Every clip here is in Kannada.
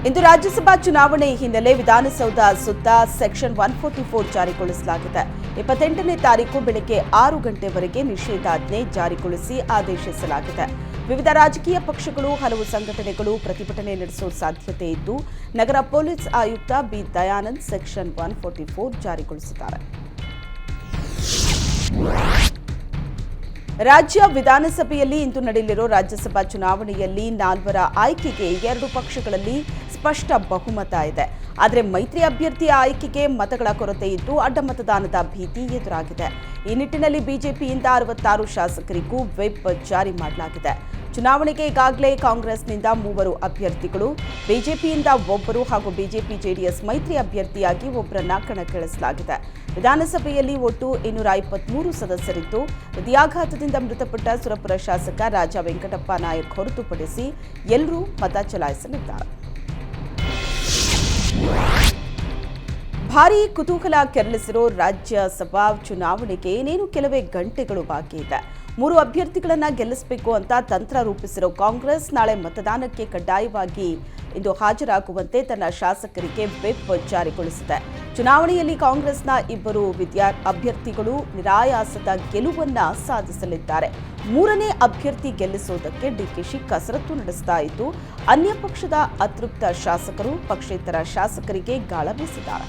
ಇಂದು ರಾಜ್ಯಸಭಾ ಚುನಾವಣೆ ಹಿನ್ನೆಲೆ ವಿಧಾನಸೌಧ ಸುತ್ತ ಸೆಕ್ಷನ್ 144 ಜಾರಿಗೊಳಿಸಲಾಗಿದೆ. 28ನೇ ತಾರೀಕು ಬೆಳಗ್ಗೆ 6 ಗಂಟೆವರೆಗೆ ನಿಷೇಧಾಜ್ಞೆ ಜಾರಿಗೊಳಿಸಿ ಆದೇಶಿಸಲಾಗಿದೆ. ವಿವಿಧ ರಾಜಕೀಯ ಪಕ್ಷಗಳು, ಹಲವು ಸಂಘಟನೆಗಳು ಪ್ರತಿಭಟನೆ ನಡೆಸುವ ಸಾಧ್ಯತೆ ಇದ್ದು, ನಗರ ಪೊಲೀಸ್ ಆಯುಕ್ತ ಬಿ ದಯಾನಂದ್ ಸೆಕ್ಷನ್ 144 ಜಾರಿಗೊಳಿಸಿದ್ದಾರೆ. ರಾಜ್ಯ ವಿಧಾನಸಭೆಯಲ್ಲಿ ಇಂದು ನಡೆಯಲಿರೋ ರಾಜ್ಯಸಭಾ ಚುನಾವಣೆಯಲ್ಲಿ 4ರ ಆಯ್ಕೆಗೆ 2 ಪಕ್ಷಗಳಲ್ಲಿ ಸ್ಪಷ್ಟ ಬಹುಮತ ಇದೆ. ಆದರೆ ಮೈತ್ರಿ ಅಭ್ಯರ್ಥಿಯ ಆಯ್ಕೆಗೆ ಮತಗಳ ಕೊರತೆ ಇದ್ದು ಅಡ್ಡ ಮತದಾನದ ಭೀತಿ ಎದುರಾಗಿದೆ. ಈ ನಿಟ್ಟಿನಲ್ಲಿ ಬಿಜೆಪಿಯಿಂದ 66 ಶಾಸಕರಿಗೂ ವಿಪ್ ಜಾರಿ ಮಾಡಲಾಗಿದೆ. ಚುನಾವಣೆಗೆ ಈಗಾಗಲೇ ಕಾಂಗ್ರೆಸ್ನಿಂದ 3 ಅಭ್ಯರ್ಥಿಗಳು, ಬಿಜೆಪಿಯಿಂದ 1 ಹಾಗೂ ಬಿಜೆಪಿ ಜೆಡಿಎಸ್ ಮೈತ್ರಿ ಅಭ್ಯರ್ಥಿಯಾಗಿ ಒಬ್ಬರನ್ನ ಕಣಕ್ಕಿಳಿಸಲಾಗಿದೆ. ವಿಧಾನಸಭೆಯಲ್ಲಿ ಒಟ್ಟು 223 ಸದಸ್ಯರಿದ್ದು, ಹೃದಯಾಘಾತದಿಂದ ಮೃತಪಟ್ಟ ಸುರಪುರ ಶಾಸಕ ರಾಜ ವೆಂಕಟಪ್ಪ ನಾಯಕ್ ಹೊರತುಪಡಿಸಿ ಎಲ್ಲರೂ ಮತ ಚಲಾಯಿಸಲಿದ್ದಾರೆ. ಭಾರೀ ಕುತೂಹಲ ಕೆರಳಿಸಿರೋ ರಾಜ್ಯಸಭಾ ಚುನಾವಣೆಗೆ ಇನ್ನೇನು ಕೆಲವೇ ಗಂಟೆಗಳು ಬಾಕಿ ಇದೆ. 3 ಅಭ್ಯರ್ಥಿಗಳನ್ನು ಗೆಲ್ಲಿಸಬೇಕು ಅಂತ ತಂತ್ರ ರೂಪಿಸಿರೋ ಕಾಂಗ್ರೆಸ್ ನಾಳೆ ಮತದಾನಕ್ಕೆ ಕಡ್ಡಾಯವಾಗಿ ಇಂದು ಹಾಜರಾಗುವಂತೆ ತನ್ನ ಶಾಸಕರಿಗೆ ವಿಪ್ ಜಾರಿಗೊಳಿಸಿದೆ. ಚುನಾವಣೆಯಲ್ಲಿ ಕಾಂಗ್ರೆಸ್ನ 2 ಅಭ್ಯರ್ಥಿಗಳು ನಿರಾಯಾಸದ ಗೆಲುವನ್ನ ಸಾಧಿಸಲಿದ್ದಾರೆ. 3ನೇ ಅಭ್ಯರ್ಥಿ ಗೆಲ್ಲಿಸುವುದಕ್ಕೆ ಡಿಕೆಶಿ ಕಸರತ್ತು ನಡೆಸ್ತಾ ಇದ್ದು, ಅನ್ಯ ಪಕ್ಷದ ಅತೃಪ್ತ ಶಾಸಕರು ಪಕ್ಷೇತರ ಶಾಸಕರಿಗೆ ಗಾಳ ಬೀಸಿದ್ದಾರೆ.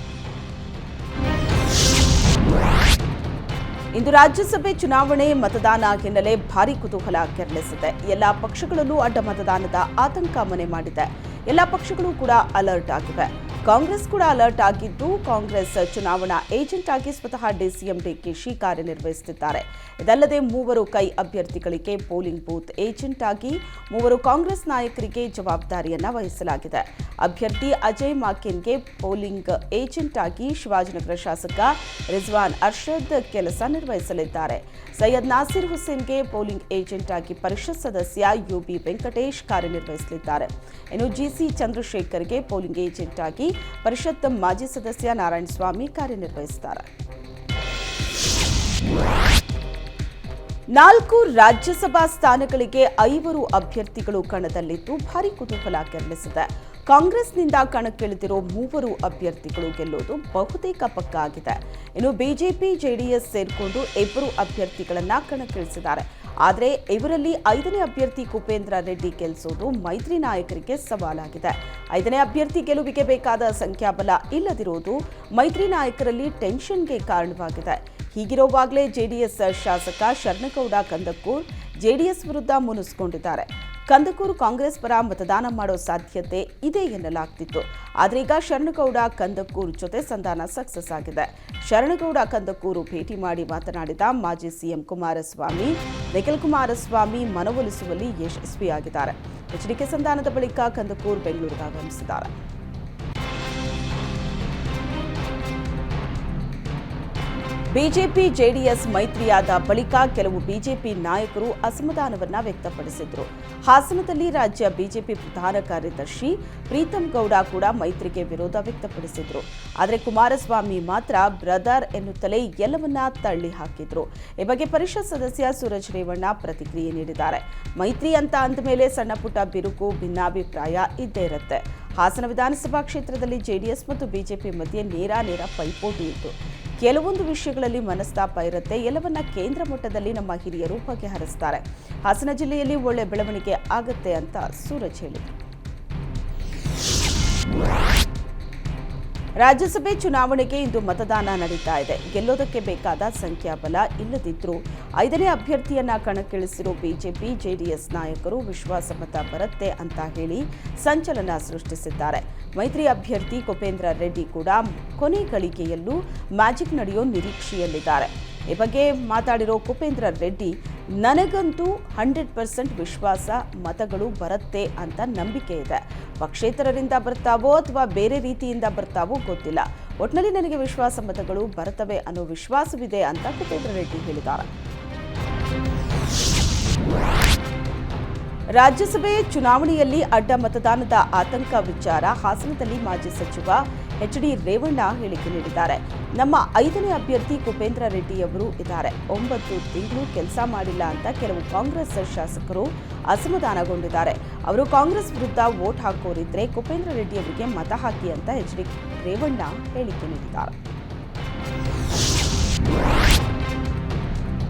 ಇಂದು ರಾಜ್ಯಸಭೆ ಚುನಾವಣೆ ಮತದಾನ ಹಿನ್ನೆಲೆ ಭಾರೀ ಕುತೂಹಲ ಕೆರಳಿಸಿದೆ. ಎಲ್ಲಾ ಪಕ್ಷಗಳಲ್ಲೂ ಅಡ್ಡ ಮತದಾನದ ಆತಂಕ ಮನೆ ಮಾಡಿದೆ. ಎಲ್ಲಾ ಪಕ್ಷಗಳು ಕೂಡ ಅಲರ್ಟ್ ಆಗಿವೆ. ಕಾಂಗ್ರೆಸ್ ಕೂಡ ಅಲರ್ಟ್ ಆಗಿದ್ದು, ಕಾಂಗ್ರೆಸ್ ಚುನಾವಣಾ ಏಜೆಂಟ್ ಆಗಿ ಸ್ವತಃ ಡಿಸಿಎಂ ಡಿಕೆಶಿ ಕಾರ್ಯನಿರ್ವಹಿಸುತ್ತಿದ್ದಾರೆ. ಇದಲ್ಲದೆ 3 ಕೈ ಅಭ್ಯರ್ಥಿಗಳಿಗೆ ಪೋಲಿಂಗ್ ಬೂತ್ ಏಜೆಂಟ್ ಆಗಿ 3 ಕಾಂಗ್ರೆಸ್ ನಾಯಕರಿಗೆ ಜವಾಬ್ದಾರಿಯನ್ನ ವಹಿಸಲಾಗಿದೆ. ಅಭ್ಯರ್ಥಿ ಅಜಯ್ ಮಾಕೆನ್ಗೆ ಪೋಲಿಂಗ್ ಏಜೆಂಟ್ ಆಗಿ ಶಿವಾಜಿನಗರ ಶಾಸಕ ರಿಜ್ವಾನ್ ಅರ್ಷದ್ ಕೆಲಸ ನಿರ್ವಹಿಸಲಿದ್ದಾರೆ. ಸೈಯದ್ ನಾಸಿರ್ ಹುಸೇನ್ಗೆ ಪೋಲಿಂಗ್ ಏಜೆಂಟ್ ಆಗಿ ಪರಿಷತ್ ಸದಸ್ಯ ಯುಬಿ ವೆಂಕಟೇಶ್ ಕಾರ್ಯನಿರ್ವಹಿಸಲಿದ್ದಾರೆ. ಇನ್ನು ಜಿಸಿ ಚಂದ್ರಶೇಖರ್ಗೆ ಪೋಲಿಂಗ್ ಏಜೆಂಟ್ ಆಗಿ ಪರಿಷತ್ ಮಾಜಿ ಸದಸ್ಯ ನಾರಾಯಣಸ್ವಾಮಿ ಕಾರ್ಯನಿರ್ವಹಿಸುತ್ತಾರೆ. 4 ರಾಜ್ಯಸಭಾ ಸ್ಥಾನಗಳಿಗೆ 5 ಅಭ್ಯರ್ಥಿಗಳು ಕಣದಲ್ಲಿದ್ದು ಭಾರೀ ಕುತೂಹಲ ಕೆರಳಿಸಿದೆ. ಕಾಂಗ್ರೆಸ್ನಿಂದ ಕಣಕ್ಕಿಳಿದಿರೋ 3 ಅಭ್ಯರ್ಥಿಗಳು ಗೆಲ್ಲೋದು ಬಹುತೇಕ ಪಕ್ಕ ಆಗಿದೆ. ಇನ್ನು ಬಿಜೆಪಿ ಜೆಡಿಎಸ್ ಸೇರಿಕೊಂಡು 2 ಅಭ್ಯರ್ಥಿಗಳನ್ನ ಕಣಕ್ಕಿಳಿಸಿದ್ದಾರೆ. ಆದರೆ ಇವರಲ್ಲಿ 5ನೇ ಅಭ್ಯರ್ಥಿ ಕುಪೇಂದ್ರ ರೆಡ್ಡಿ ಗೆಲ್ಲಿಸೋದು ಮೈತ್ರಿ ನಾಯಕರಿಗೆ ಸವಾಲಾಗಿದೆ. 5ನೇ ಅಭ್ಯರ್ಥಿ ಗೆಲುವಿಗೆ ಬೇಕಾದ ಸಂಖ್ಯಾಬಲ ಇಲ್ಲದಿರುವುದು ಮೈತ್ರಿ ನಾಯಕರಲ್ಲಿ ಟೆನ್ಷನ್ಗೆ ಕಾರಣವಾಗಿದೆ. ಹೀಗಿರುವಾಗಲೇ ಜೆಡಿಎಸ್ ಶಾಸಕ ಶರಣಗೌಡ ಕಂದಕೂರ್ ಜೆಡಿಎಸ್ ವಿರುದ್ಧ ಮುನಿಸಿಕೊಂಡಿದ್ದಾರೆ. ಕಂದಕೂರು ಕಾಂಗ್ರೆಸ್ ಪರ ಮತದಾನ ಮಾಡೋ ಸಾಧ್ಯತೆ ಇದೆ ಎನ್ನಲಾಗ್ತಿತ್ತು. ಆದರೆ ಈಗ ಶರಣಗೌಡ ಕಂದಕೂರ್ ಜೊತೆ ಸಂಧಾನ ಸಕ್ಸಸ್ ಆಗಿದೆ. ಶರಣಗೌಡ ಕಂದಕೂರು ಭೇಟಿ ಮಾಡಿ ಮಾತನಾಡಿದ ಮಾಜಿ ಸಿಎಂ ಕುಮಾರಸ್ವಾಮಿ, ನಿಖಿಲ್ ಕುಮಾರಸ್ವಾಮಿ ಮನವೊಲಿಸುವಲ್ಲಿ ಯಶಸ್ವಿಯಾಗಿದ್ದಾರೆ. ಎಚ್ಡಿಕೆ ಸಂಧಾನದ ಬಳಿಕ ಕಂದಕೂರ್ ಬೆಂಗಳೂರಿಗೆ ಆಗಮಿಸಿದ್ದಾರೆ. ಬಿಜೆಪಿ ಜೆಡಿಎಸ್ ಮೈತ್ರಿಯಾದ ಬಳಿಕ ಕೆಲವು ಬಿಜೆಪಿ ನಾಯಕರು ಅಸಮಾಧಾನವನ್ನ ವ್ಯಕ್ತಪಡಿಸಿದ್ರು. ಹಾಸನದಲ್ಲಿ ರಾಜ್ಯ ಬಿಜೆಪಿ ಪ್ರಧಾನ ಕಾರ್ಯದರ್ಶಿ ಪ್ರೀತಂ ಗೌಡ ಕೂಡ ಮೈತ್ರಿಗೆ ವಿರೋಧ ವ್ಯಕ್ತಪಡಿಸಿದ್ರು. ಆದರೆ ಕುಮಾರಸ್ವಾಮಿ ಮಾತ್ರ ಬ್ರದರ್ ಎನ್ನುತ್ತಲೇ ಎಲ್ಲವನ್ನ ತಳ್ಳಿ ಹಾಕಿದ್ರು. ಈ ಬಗ್ಗೆ ಪರಿಷತ್ ಸದಸ್ಯ ಸೂರಜ್ ರೇವಣ್ಣ ಪ್ರತಿಕ್ರಿಯೆ ನೀಡಿದ್ದಾರೆ. ಮೈತ್ರಿ ಅಂತ ಅಂದ ಮೇಲೆ ಸಣ್ಣ ಪುಟ್ಟ ಬಿರುಕು, ಭಿನ್ನಾಭಿಪ್ರಾಯ ಇದ್ದೇ ಇರುತ್ತೆ. ಹಾಸನ ವಿಧಾನಸಭಾ ಕ್ಷೇತ್ರದಲ್ಲಿ ಜೆಡಿಎಸ್ ಮತ್ತು ಬಿಜೆಪಿ ಮಧ್ಯೆ ನೇರ ಪೈಪೋಟಿ ಇತ್ತು. ಕೆಲವೊಂದು ವಿಷಯಗಳಲ್ಲಿ ಮನಸ್ತಾಪ ಇರುತ್ತೆ. ಎಲ್ಲವನ್ನ ಕೇಂದ್ರ ಮಟ್ಟದಲ್ಲಿ ನಮ್ಮ ಹಿರಿಯರು ಬಗೆಹರಿಸ್ತಾರೆ. ಹಾಸನ ಜಿಲ್ಲೆಯಲ್ಲಿ ಒಳ್ಳೆ ಬೆಳವಣಿಗೆ ಆಗುತ್ತೆ ಅಂತ ಸೂರಜ್ ಹೇಳಿದರು. ರಾಜ್ಯಸಭೆ ಚುನಾವಣೆಗೆ ಇಂದು ಮತದಾನ ನಡೀತಾ ಇದೆ. ಗೆಲ್ಲೋದಕ್ಕೆ ಬೇಕಾದ ಸಂಖ್ಯಾಬಲ ಇಲ್ಲದಿದ್ರೂ 5ನೇ ಅಭ್ಯರ್ಥಿಯನ್ನ ಕಣಕ್ಕಿಳಿಸಿರೋ ಬಿಜೆಪಿ ಜೆಡಿಎಸ್ ನಾಯಕರು ವಿಶ್ವಾಸಮತ ಬರುತ್ತೆ ಅಂತ ಹೇಳಿ ಸಂಚಲನ ಸೃಷ್ಟಿಸಿದ್ದಾರೆ. ಮೈತ್ರಿ ಅಭ್ಯರ್ಥಿ ಕುಪೇಂದ್ರ ರೆಡ್ಡಿ ಕೂಡ ಕೊನೆ ಗಳಿಗೆಯಲ್ಲೂ ಮ್ಯಾಜಿಕ್ ನಡೆಯೋ ನಿರೀಕ್ಷೆಯಲ್ಲಿದ್ದಾರೆ. ಈ ಬಗ್ಗೆ ಮಾತಾಡಿರೋ ಕುಪೇಂದ್ರ ರೆಡ್ಡಿ, ನನಗಂತೂ 100% ವಿಶ್ವಾಸ ಮತಗಳು ಬರುತ್ತೆ ಅಂತ ನಂಬಿಕೆ ಇದೆ. ಪಕ್ಷೇತರರಿಂದ ಬರ್ತಾವೋ ಅಥವಾ ಬೇರೆ ರೀತಿಯಿಂದ ಬರ್ತಾವೋ ಗೊತ್ತಿಲ್ಲ. ಒಟ್ನಲ್ಲಿ ನನಗೆ ವಿಶ್ವಾಸ ಮತಗಳು ಬರುತ್ತವೆ ಅನ್ನೋ ವಿಶ್ವಾಸವಿದೆ ಅಂತ ಕುಪೇಂದ್ರ ರೆಡ್ಡಿ ಹೇಳಿದ್ದಾರೆ. ರಾಜ್ಯಸಭೆ ಚುನಾವಣೆಯಲ್ಲಿ ಅಡ್ಡ ಮತದಾನದ ಆತಂಕ ವಿಚಾರ ಹಾಸನದಲ್ಲಿ ಮಾಜಿ ಸಚಿವ ಎಚ್ಡಿ ರೇವಣ್ಣ ಹೇಳಿಕೆ ನೀಡಿದ್ದಾರೆ. ನಮ್ಮ 5ನೇ ಅಭ್ಯರ್ಥಿ ಕುಪೇಂದ್ರ ರೆಡ್ಡಿಯವರು ಇದ್ದಾರೆ. 9 ತಿಂಗಳು ಕೆಲಸ ಮಾಡಿಲ್ಲ ಅಂತ ಕೆಲವು ಕಾಂಗ್ರೆಸ್ ಶಾಸಕರು ಅಸಮಾಧಾನಗೊಂಡಿದ್ದಾರೆ. ಅವರು ಕಾಂಗ್ರೆಸ್ ವಿರುದ್ಧ ವೋಟ್ ಹಾಕೋರಿದ್ರೆ ಕುಪೇಂದ್ರ ರೆಡ್ಡಿ ಅವರಿಗೆ ಮತ ಹಾಕಿ ಅಂತ ಎಚ್.ಡಿ. ರೇವಣ್ಣ ಹೇಳಿಕೆ ನೀಡಿದ್ದಾರೆ.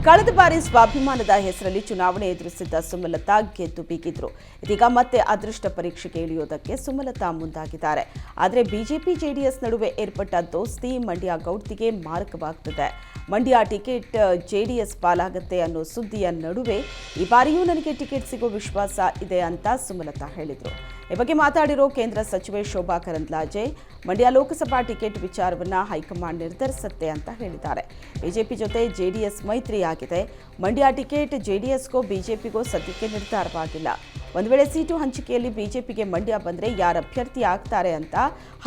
ಕಳೆದ ಬಾರಿ ಸ್ವಾಭಿಮಾನದ ಹೆಸರಲ್ಲಿ ಚುನಾವಣೆ ಎದುರಿಸಿದ್ದ ಸುಮಲತಾ ಗೆದ್ದು ಬೀಗಿದ್ರು. ಇದೀಗ ಮತ್ತೆ ಅದೃಷ್ಟ ಪರೀಕ್ಷೆಗೆ ಇಳಿಯೋದಕ್ಕೆ ಸುಮಲತಾ ಮುಂದಾಗಿದ್ದಾರೆ. ಆದರೆ ಬಿಜೆಪಿ ಜೆಡಿಎಸ್ ನಡುವೆ ಏರ್ಪಟ್ಟ ದೋಸ್ತಿ ಮಂಡ್ಯ ಗೌಡ್ತಿಗೆ ಮಾರಕವಾಗ್ತದೆ. ಮಂಡ್ಯ ಟಿಕೆಟ್ ಜೆಡಿಎಸ್ ಪಾಲಾಗತ್ತೆ ಅನ್ನೋ ಸುದ್ದಿಯ ನಡುವೆ ಈ ಬಾರಿಯೂ ನನಗೆ ಟಿಕೆಟ್ ಸಿಗೋ ವಿಶ್ವಾಸ ಇದೆ ಅಂತ ಸುಮಲತಾ ಹೇಳಿದರು. ಈ ಬಗ್ಗೆ ಮಾತಾಡಿರೋ ಕೇಂದ್ರ ಸಚಿವೆ ಶೋಭಾ ಕರಂದ್ಲಾಜೆ ಮಂಡ್ಯ ಲೋಕಸಭಾ ಟಿಕೆಟ್ ವಿಚಾರವನ್ನ ಹೈಕಮಾಂಡ್ ನಿರ್ಧರಿಸುತ್ತೆ ಅಂತ ಹೇಳಿದ್ದಾರೆ. ಬಿಜೆಪಿ ಜೊತೆ ಜೆಡಿಎಸ್ ಮೈತ್ರಿಯಾಗಿದೆ. ಮಂಡ್ಯ ಟಿಕೆಟ್ ಜೆಡಿಎಸ್ಗೋ ಬಿಜೆಪಿಗೋ ಸದ್ಯಕ್ಕೆ ನಿರ್ಧಾರವಾಗಿಲ್ಲ. ಒಂದು ವೇಳೆ ಸೀಟು ಹಂಚಿಕೆಯಲ್ಲಿ ಬಿಜೆಪಿಗೆ ಮಂಡ್ಯ ಬಂದರೆ ಯಾರು ಅಭ್ಯರ್ಥಿ ಆಗ್ತಾರೆ ಅಂತ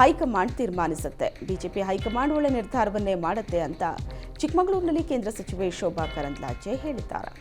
ಹೈಕಮಾಂಡ್ ತೀರ್ಮಾನಿಸುತ್ತೆ. ಬಿಜೆಪಿ ಹೈಕಮಾಂಡ್ ಒಳ್ಳೆ ನಿರ್ಧಾರವನ್ನೇ ಮಾಡುತ್ತೆ ಅಂತ ಚಿಕ್ಕಮಗಳೂರಿನಲ್ಲಿ ಕೇಂದ್ರ ಸಚಿವೆ ಶೋಭಾ ಕರಂದ್ಲಾಜೆ ಹೇಳಿದ್ದಾರೆ.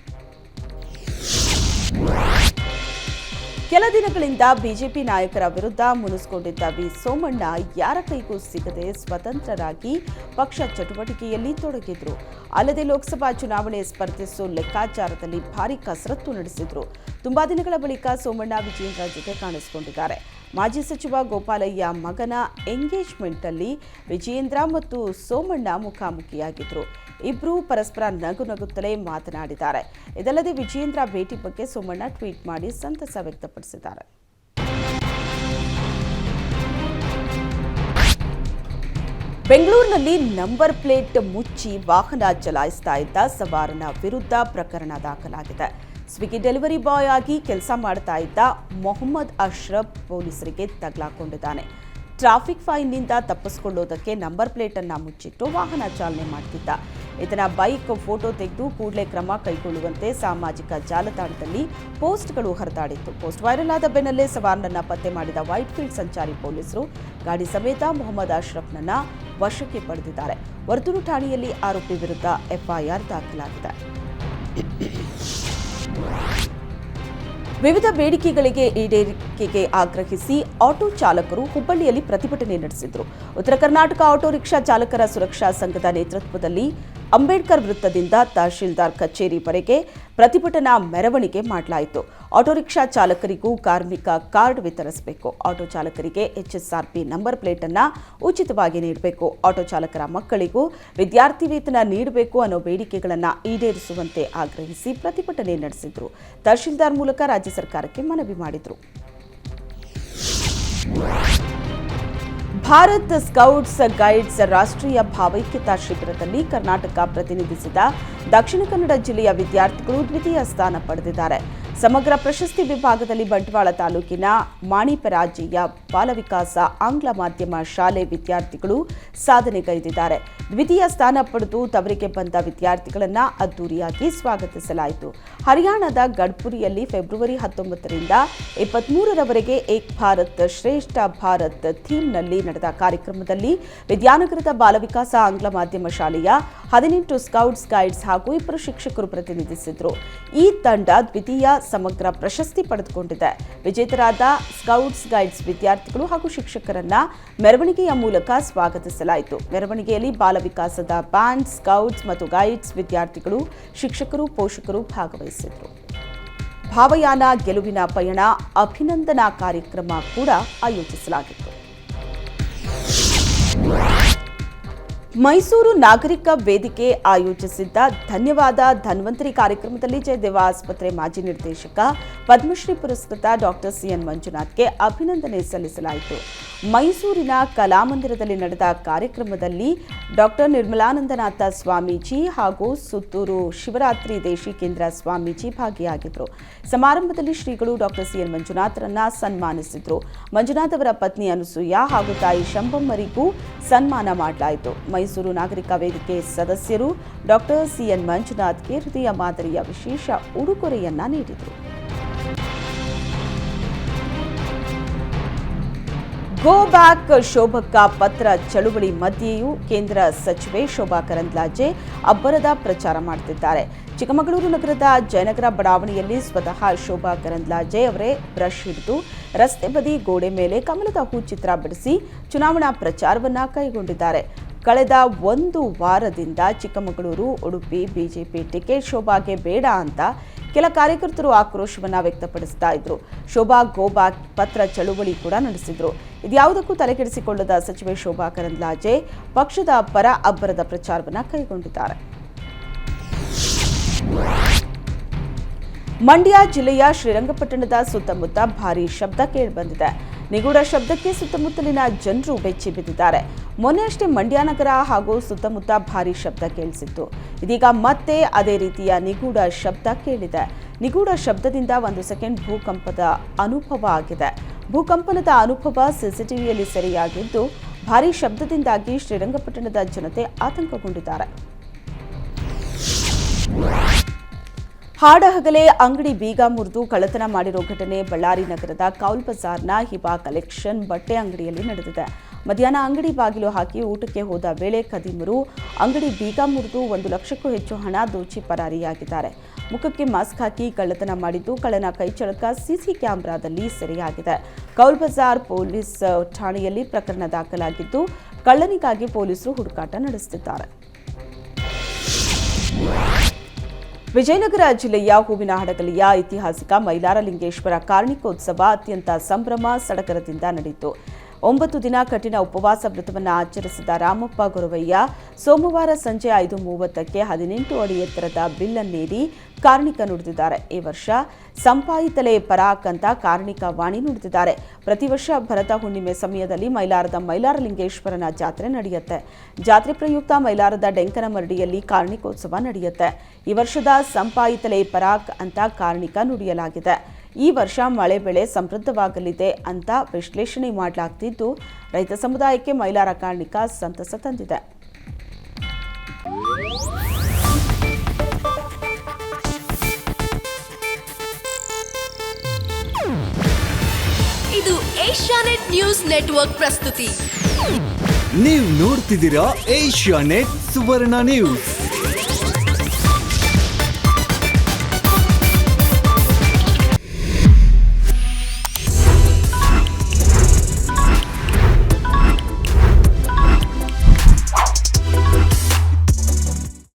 ಕೆಲ ದಿನಗಳಿಂದ ಬಿಜೆಪಿ ನಾಯಕರ ವಿರುದ್ಧ ಮುನಿಸಿಕೊಂಡಿದ್ದ ವಿ ಸೋಮಣ್ಣ ಯಾರ ಕೈಗೂ ಸಿಗದೆ ಸ್ವತಂತ್ರರಾಗಿ ಪಕ್ಷ ಚಟುವಟಿಕೆಯಲ್ಲಿ ತೊಡಗಿದ್ರು. ಅಲ್ಲದೆ ಲೋಕಸಭಾ ಚುನಾವಣೆ ಸ್ಪರ್ಧಿಸುವ ಲೆಕ್ಕಾಚಾರದಲ್ಲಿ ಭಾರಿ ಕಸರತ್ತು ನಡೆಸಿದ್ರು. ತುಂಬಾ ದಿನಗಳ ಬಳಿಕ ಸೋಮಣ್ಣ ವಿಜೇಂದ್ರ ಜೊತೆ ಕಾಣಿಸಿಕೊಂಡಿದ್ದಾರೆ. ಮಾಜಿ ಸಚಿವ ಗೋಪಾಲಯ್ಯ ಮಗನ ಎಂಗೇಜ್ಮೆಂಟ್ನಲ್ಲಿ ವಿಜೇಂದ್ರ ಮತ್ತು ಸೋಮಣ್ಣ ಮುಖಾಮುಖಿಯಾಗಿದ್ರು. ಇಬ್ಬರೂ ಪರಸ್ಪರ ನಗುತ್ತಲೇ ಮಾತನಾಡಿದ್ದಾರೆ. ಇದಲ್ಲದೆ ವಿಜೇಂದ್ರ ಭೇಟಿ ಬಗ್ಗೆ ಸೋಮಣ್ಣ ಟ್ವೀಟ್ ಮಾಡಿ ಸಂತಸ ವ್ಯಕ್ತಪಡಿಸಿದ್ದಾರೆ. ಬೆಂಗಳೂರಿನಲ್ಲಿ ನಂಬರ್ ಪ್ಲೇಟ್ ಮುಚ್ಚಿ ವಾಹನ ಚಲಾಯಿಸ್ತಾ ಇದ್ದ ಸವಾರನ ವಿರುದ್ಧ ಪ್ರಕರಣ ದಾಖಲಾಗಿದೆ. ಸ್ವಿಗ್ಗಿ ಡೆಲಿವರಿ ಬಾಯ್ ಆಗಿ ಕೆಲಸ ಮಾಡ್ತಾ ಇದ್ದ ಮೊಹಮ್ಮದ್ ಅಶ್ರಫ್ ಪೊಲೀಸರಿಗೆ ತಗಲಾಕೊಂಡಿದ್ದಾನೆ. ಟ್ರಾಫಿಕ್ ಫೈನ್ನಿಂದ ತಪ್ಪಿಸಿಕೊಳ್ಳೋದಕ್ಕೆ ನಂಬರ್ ಪ್ಲೇಟ್ ಅನ್ನು ಮುಚ್ಚಿಟ್ಟು ವಾಹನ ಚಾಲನೆ ಮಾಡ್ತಿದ್ದ. ಇದನ್ನ ಬೈಕ್ ಫೋಟೋ ತೆಗೆದು ಕೂಡಲೇ ಕ್ರಮ ಕೈಗೊಳ್ಳುವಂತೆ ಸಾಮಾಜಿಕ ಜಾಲತಾಣದಲ್ಲಿ ಪೋಸ್ಟ್ಗಳು ಹರಿದಾಡಿತ್ತು. ಪೋಸ್ಟ್ ವೈರಲ್ ಆದ ಬೆನ್ನಲ್ಲೇ ಸವಾರನನ್ನ ಪತ್ತೆ ಮಾಡಿದ ವೈಟ್ಫೀಲ್ಡ್ ಸಂಚಾರಿ ಪೊಲೀಸರು ಗಾಡಿ ಸಮೇತ ಮೊಹಮ್ಮದ್ ಅಶ್ರಫ್ನನ್ನ ವಶಕ್ಕೆ ಪಡೆದಿದ್ದಾರೆ. ವರ್ತೂರು ಠಾಣೆಯಲ್ಲಿ ಆರೋಪಿ ವಿರುದ್ಧ ಎಫ್ಐಆರ್ ದಾಖಲಾಗಿದೆ. ವಿವಿಧ ಬೇಡಿಕೆಗಳಿಗೆ ಈಡೇರಿಕೆಗೆ ಆಗ್ರಹಿಸಿ ಆಟೋ ಚಾಲಕರು ಹುಬ್ಬಳ್ಳಿಯಲ್ಲಿ ಪ್ರತಿಭಟನೆ ನಡೆಸಿದರು. ಉತ್ತರ ಕರ್ನಾಟಕ ಆಟೋ ರಿಕ್ಷಾ ಚಾಲಕರ ಸುರಕ್ಷಾ ಸಂಘದ ನೇತೃತ್ವದಲ್ಲಿ ಅಂಬೇಡ್ಕರ್ ವೃತ್ತದಿಂದ ತಹಶೀಲ್ದಾರ್ ಕಚೇರಿವರೆಗೆ ಪ್ರತಿಭಟನಾ ಮೆರವಣಿಗೆ ಮಾಡಲಾಯಿತು. ಆಟೋ ರಿಕ್ಷಾ ಚಾಲಕರಿಗೂ ಕಾರ್ಮಿಕ ಕಾರ್ಡ್ ವಿತರಿಸಬೇಕು. ಆಟೋ ಚಾಲಕರಿಗೆ HSRP ನಂಬರ್ ಪ್ಲೇಟ್ ಅನ್ನು ಉಚಿತವಾಗಿ ನೀಡಬೇಕು. ಆಟೋ ಚಾಲಕರ ಮಕ್ಕಳಿಗೂ ವಿದ್ಯಾರ್ಥಿ ವೇತನ ನೀಡಬೇಕು ಅನ್ನೋ ಬೇಡಿಕೆಗಳನ್ನು ಈಡೇರಿಸುವಂತೆ ಆಗ್ರಹಿಸಿ ಪ್ರತಿಭಟನೆ ನಡೆಸಿದ್ರು. ತಹಶೀಲ್ದಾರ್ ಮೂಲಕ ರಾಜ್ಯ ಸರ್ಕಾರಕ್ಕೆ ಮನವಿ ಮಾಡಿದ್ರು. ಭಾರತ್ ಸ್ಕೌಟ್ಸ್ ಗೈಡ್ಸ್ ರಾಷ್ಟ್ರೀಯ ಭಾವೈಕ್ಯತಾ ಶಿಬಿರದಲ್ಲಿ ಕರ್ನಾಟಕ ಪ್ರತಿನಿಧಿಸಿದ ದಕ್ಷಿಣ ಕನ್ನಡ ಜಿಲ್ಲೆಯ ವಿದ್ಯಾರ್ಥಿಗಳು ದ್ವಿತೀಯ ಸ್ಥಾನ ಪಡೆದಿದ್ದಾರೆ. ಸಮಗ್ರ ಪ್ರಶಸ್ತಿ ವಿಭಾಗದಲ್ಲಿ ಬಂಟ್ವಾಳ ತಾಲೂಕಿನ ಮಾಣಿಪರಾಜಿಯ ಬಾಲವಿಕಾಸ ಆಂಗ್ಲ ಮಾಧ್ಯಮ ಶಾಲೆ ವಿದ್ಯಾರ್ಥಿಗಳು ಸಾಧನೆಗೈದಿದ್ದಾರೆ. ದ್ವಿತೀಯ ಸ್ಥಾನ ಪಡೆದು ತವರಿಗೆ ಬಂದ ವಿದ್ಯಾರ್ಥಿಗಳನ್ನು ಅದ್ದೂರಿಯಾಗಿ ಸ್ವಾಗತಿಸಲಾಯಿತು. ಹರಿಯಾಣದ ಗಡ್ಪುರಿಯಲ್ಲಿ ಫೆಬ್ರವರಿ 19ರಿಂದ 23ರವರೆಗೆ ಏಕ್ ಭಾರತ್ ಶ್ರೇಷ್ಠ ಭಾರತ್ ಥೀಮ್ನಲ್ಲಿ ನಡೆದ ಕಾರ್ಯಕ್ರಮದಲ್ಲಿ ವಿದ್ಯಾನಗರದ ಬಾಲವಿಕಾಸ ಆಂಗ್ಲ ಮಾಧ್ಯಮ ಶಾಲೆಯ 18 ಸ್ಕೌಟ್ಸ್ ಗೈಡ್ಸ್ ಹಾಗೂ 2 ಶಿಕ್ಷಕರು ಪ್ರತಿನಿಧಿಸಿದ್ರು. ಈ ತಂಡ ದ್ವಿತೀಯ ಸಮಗ್ರ ಪ್ರಶಸ್ತಿ ಪಡೆದುಕೊಂಡಿದೆ. ವಿಜೇತರಾದ ಸ್ಕೌಟ್ಸ್ ಗೈಡ್ಸ್ ವಿದ್ಯಾರ್ಥಿಗಳು ಹಾಗೂ ಶಿಕ್ಷಕರನ್ನ ಮೆರವಣಿಗೆಯ ಮೂಲಕ ಸ್ವಾಗತಿಸಲಾಯಿತು. ಮೆರವಣಿಗೆಯಲ್ಲಿ ಬಾಲವಿಕಾಸದ ಬ್ಯಾಂಡ್, ಸ್ಕೌಟ್ಸ್ ಮತ್ತು ಗೈಡ್ಸ್ ವಿದ್ಯಾರ್ಥಿಗಳು, ಶಿಕ್ಷಕರು, ಪೋಷಕರು ಭಾಗವಹಿಸಿದ್ರು. ಭಾವಯಾನ ಗೆಲುವಿನ ಪಯಣ ಅಭಿನಂದನಾ ಕಾರ್ಯಕ್ರಮ ಕೂಡ ಆಯೋಜಿಸಲಾಗಿತ್ತು. ಮೈಸೂರು ನಾಗರಿಕ ವೇದಿಕೆ ಆಯೋಜಿಸಿದ್ದ ಧನ್ಯವಾದ ಧನ್ವಂತರಿ ಕಾರ್ಯಕ್ರಮದಲ್ಲಿ ಜಯದೇವ ಆಸ್ಪತ್ರೆ ಮಾಜಿ ನಿರ್ದೇಶಕ ಪದ್ಮಶ್ರೀ ಪುರಸ್ಕೃತ ಡಾಕ್ಟರ್ ಸಿಎನ್ ಮಂಜುನಾಥ್ಗೆ ಅಭಿನಂದನೆ ಸಲ್ಲಿಸಲಾಯಿತು. ಮೈಸೂರಿನ ಕಲಾಮಂದಿರದಲ್ಲಿ ನಡೆದ ಕಾರ್ಯಕ್ರಮದಲ್ಲಿ ಡಾಕ್ಟರ್ ನಿರ್ಮಲಾನಂದನಾಥ ಸ್ವಾಮೀಜಿ ಹಾಗೂ ಸುತ್ತೂರು ಶಿವರಾತ್ರಿ ದೇಶಿಕೇಂದ್ರ ಸ್ವಾಮೀಜಿ ಭಾಗಿಯಾಗಿದ್ದರು. ಸಮಾರಂಭದಲ್ಲಿ ಶ್ರೀಗಳು ಡಾಕ್ಟರ್ ಸಿಎನ್ ಮಂಜುನಾಥರನ್ನ ಸನ್ಮಾನಿಸಿದ್ರು. ಮಂಜುನಾಥ್ ಅವರ ಪತ್ನಿ ಅನುಸೂಯ ಹಾಗೂ ತಾಯಿ ಶಂಭಮ್ಮರಿಗೂ ಸನ್ಮಾನ ಮಾಡಲಾಯಿತು. ಮೈಸೂರು ನಾಗರಿಕ ವೇದಿಕೆ ಸದಸ್ಯರು ಡಾಕ್ಟರ್ ಸಿಎನ್ ಮಂಜುನಾಥ್ಗೆ ಹೃದಯ ಮಾದರಿಯ ವಿಶೇಷ ಉಡುಗೊರೆಯನ್ನ ನೀಡಿದರು. ಗೋ ಬ್ಯಾಕ್ ಶೋಭಕ್ಕ ಪತ್ರ ಚಳುವಳಿ ಮಧ್ಯೆಯೂ ಕೇಂದ್ರ ಸಚಿವೆ ಶೋಭಾ ಕರಂದ್ಲಾಜೆ ಅಬ್ಬರದ ಪ್ರಚಾರ ಮಾಡುತ್ತಿದ್ದಾರೆ. ಚಿಕ್ಕಮಗಳೂರು ನಗರದ ಜಯನಗರ ಬಡಾವಣೆಯಲ್ಲಿ ಸ್ವತಃ ಶೋಭಾ ಕರಂದ್ಲಾಜೆ ಅವರೇ ಬ್ರಷ್ ಹಿಡಿದು ರಸ್ತೆ ಬದಿ ಗೋಡೆ ಮೇಲೆ ಕಮಲದ ಹೂ ಚಿತ್ರ ಬಿಡಿಸಿ ಚುನಾವಣಾ ಪ್ರಚಾರವನ್ನ ಕೈಗೊಂಡಿದ್ದಾರೆ. ಕಳೆದ 1 ವಾರದಿಂದ ಚಿಕ್ಕಮಗಳೂರು, ಉಡುಪಿ ಬಿಜೆಪಿ ಟಿಕೆಟ್ ಶೋಭಾಗೆ ಬೇಡ ಅಂತ ಕೆಲ ಕಾರ್ಯಕರ್ತರು ಆಕ್ರೋಶವನ್ನ ವ್ಯಕ್ತಪಡಿಸ್ತಾ ಇದ್ರು. ಶೋಭಾ ಗೋ ಬ್ಯಾಕ್ ಪತ್ರ ಚಳುವಳಿ ಕೂಡ ನಡೆಸಿದ್ರು. ಇದ್ಯಾವುದಕ್ಕೂ ತಲೆಕೆಡಿಸಿಕೊಳ್ಳದ ಸಚಿವೆ ಶೋಭಾ ಕರಂದ್ಲಾಜೆ ಪಕ್ಷದ ಪರ ಅಬ್ಬರದ ಪ್ರಚಾರವನ್ನ ಕೈಗೊಂಡಿದ್ದಾರೆ. ಮಂಡ್ಯ ಜಿಲ್ಲೆಯ ಶ್ರೀರಂಗಪಟ್ಟಣದ ಸುತ್ತಮುತ್ತ ಭಾರೀ ಶಬ್ದ ಕೇಳಿಬಂದಿದೆ. ನಿಗೂಢ ಶಬ್ದಕ್ಕೆ ಸುತ್ತಮುತ್ತಲಿನ ಜನರು ಬೆಚ್ಚಿ ಬಿದ್ದಿದ್ದಾರೆ. ಮೊನ್ನೆಯಷ್ಟೇ ಮಂಡ್ಯ ನಗರ ಹಾಗೂ ಸುತ್ತಮುತ್ತ ಭಾರೀ ಶಬ್ದ ಕೇಳಿಸಿತ್ತು. ಇದೀಗ ಮತ್ತೆ ಅದೇ ರೀತಿಯ ನಿಗೂಢ ಶಬ್ದ ಕೇಳಿದೆ. ನಿಗೂಢ ಶಬ್ದದಿಂದ 1 ಸೆಕೆಂಡ್ ಭೂಕಂಪದ ಅನುಭವ ಆಗಿದೆ. ಭೂಕಂಪನದ ಅನುಭವ ಸಿಸಿಟಿವಿಯಲ್ಲಿ ಸೆರೆಯಾಗಿದ್ದು, ಭಾರೀ ಶಬ್ದದಿಂದಾಗಿ ಶ್ರೀರಂಗಪಟ್ಟಣದ ಜನತೆ ಆತಂಕಗೊಂಡಿದ್ದಾರೆ. ಹಾಡಹಗಲೇ ಅಂಗಡಿ ಬೀಗ ಮುರಿದು ಕಳ್ಳತನ ಮಾಡಿರೋ ಘಟನೆ ಬಳ್ಳಾರಿ ನಗರದ ಕೌಲ್ ಬಜಾರ್ನ ಹಿಬಾ ಕಲೆಕ್ಷನ್ ಬಟ್ಟೆ ಅಂಗಡಿಯಲ್ಲಿ ನಡೆದಿದೆ. ಮಧ್ಯಾಹ್ನ ಅಂಗಡಿ ಬಾಗಿಲು ಹಾಕಿ ಊಟಕ್ಕೆ ಹೋದ ವೇಳೆ ಖದೀಮರು ಅಂಗಡಿ ಬೀಗ ಮುರಿದು 1 ಲಕ್ಷಕ್ಕೂ ಹೆಚ್ಚು ಹಣ ದೋಚಿ ಪರಾರಿಯಾಗಿದ್ದಾರೆ. ಮುಖಕ್ಕೆ ಮಾಸ್ಕ್ ಹಾಕಿ ಕಳ್ಳತನ ಮಾಡಿದ್ದು ಕಳ್ಳನ ಕೈಚಳಕ ಸಿಸಿ ಕ್ಯಾಮೆರಾದಲ್ಲಿ ಸೆರೆಯಾಗಿದೆ. ಕೌಲ್ ಬಜಾರ್ ಪೊಲೀಸ್ ಠಾಣೆಯಲ್ಲಿ ಪ್ರಕರಣ ದಾಖಲಾಗಿದ್ದು, ಕಳ್ಳನಿಗಾಗಿ ಪೊಲೀಸರು ಹುಡುಕಾಟ ನಡೆಸುತ್ತಿದ್ದಾರೆ. ವಿಜಯನಗರ ಜಿಲ್ಲೆಯ ಹೂವಿನಹಡಗಲಿಯ ಐತಿಹಾಸಿಕ ಮೈಲಾರಲಿಂಗೇಶ್ವರ ಕಾರ್ಣಿಕೋತ್ಸವ ಅತ್ಯಂತ ಸಂಭ್ರಮ ಸಡಗರದಿಂದ ನಡೆಯಿತು. 9 ದಿನ ಕಠಿಣ ಉಪವಾಸ ವ್ರತವನ್ನು ಆಚರಿಸಿದ ರಾಮಪ್ಪ ಗೊರವಯ್ಯ ಸೋಮವಾರ ಸಂಜೆ 5:30ಕ್ಕೆ 18 ಅಡಿ ಎತ್ತರದ ಬಿಲ್ಲನ್ನೇರಿ ಕಾರ್ಣಿಕ ನುಡಿದಿದ್ದಾರೆ. ಈ ವರ್ಷ ಸಂಪಾಯಿತಲೆ ಪರಾಕ್ ಅಂತ ಕಾರ್ಣಿಕ ವಾಣಿ ನುಡಿದಿದ್ದಾರೆ. ಪ್ರತಿ ವರ್ಷ ಭರತ ಹುಣ್ಣಿಮೆ ಸಮಯದಲ್ಲಿ ಮೈಲಾರದ ಮೈಲಾರಲಿಂಗೇಶ್ವರನ ಜಾತ್ರೆ ನಡೆಯುತ್ತೆ. ಜಾತ್ರೆ ಪ್ರಯುಕ್ತ ಮೈಲಾರದ ಡೆಂಕನಮರಡಿಯಲ್ಲಿ ಕಾರ್ಣಿಕೋತ್ಸವ ನಡೆಯುತ್ತೆ. ಈ ವರ್ಷದ ಸಂಪಾಯಿತಲೆ ಪರಾಕ್ ಅಂತ ಕಾರ್ಣಿಕ ನುಡಿಯಲಾಗಿದೆ. ಈ ವರ್ಷ ಮಳೆ ಬೆಳೆ ಸಮೃದ್ಧವಾಗಲಿದೆ ಅಂತ ವಿಶ್ಲೇಷಣೆ ಮಾಡಲಾಗ್ತಿದ್ದು, ರೈತ ಸಮುದಾಯಕ್ಕೆ ಮೈಲಾರ ಕಾರ್ಣಿಕ ಸಂತಸ ತಂದಿದೆ. ಇದು ಏಷ್ಯಾನೆಟ್ ನ್ಯೂಸ್ ನೆಟ್ವರ್ಕ್ ಪ್ರಸ್ತುತಿ. ನೀವು ನೋಡ್ತಿದ್ದೀರಾ ಏಷ್ಯಾನೆಟ್ ಸುವರ್ಣ ನ್ಯೂಸ್.